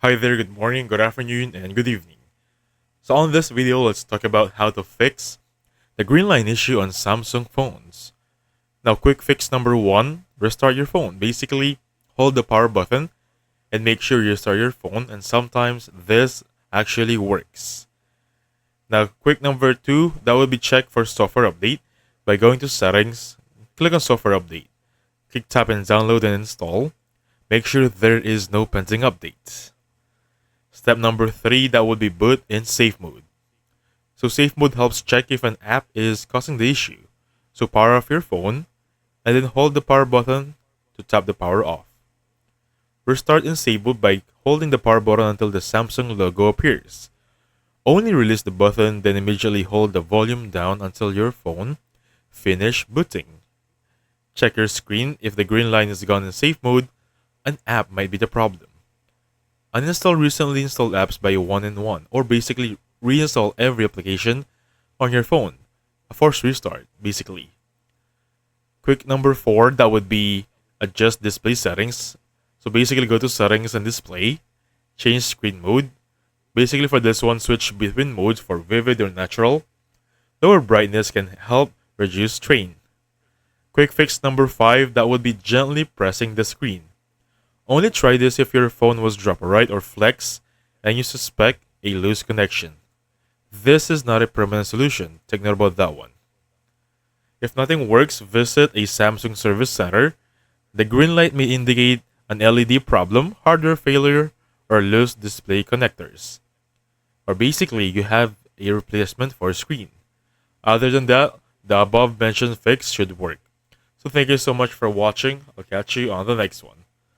Hi there, good morning, good afternoon, and good evening. So on this video, let's talk about how to fix the green line issue on Samsung phones. Now, quick fix number one, restart your phone. Basically, hold the power button and make sure you restart your phone, and sometimes this actually works. Now, quick number two, that will be check for software update by going to settings, click on software update, click tap and download and install. Make sure there is no pending updates. Step number three, that would be boot in safe mode. So safe mode helps check if an app is causing the issue. So power off your phone and then hold the power button to tap the power off. Restart in safe mode by holding the power button until the Samsung logo appears. Only release the button, then immediately hold the volume down until your phone finish booting. Check your screen. If the green line is gone in safe mode, an app might be the problem. Uninstall recently installed apps by one in one, or basically reinstall every application on your phone. A forced restart, basically. Quick number four, that would be adjust display settings. So basically go to settings and display, change screen mode. Basically for this one, switch between modes for vivid or natural. Lower brightness can help reduce strain. Quick fix number five, that would be gently pressing the screen. Only try this if your phone was dropped right or flex and you suspect a loose connection. This is not a permanent solution. Take note about that one. If nothing works, visit a Samsung service center. The green light may indicate an LED problem, hardware failure, or loose display connectors. Or basically, you have a replacement for a screen. Other than that, the above mentioned fix should work. So thank you so much for watching. I'll catch you on the next one.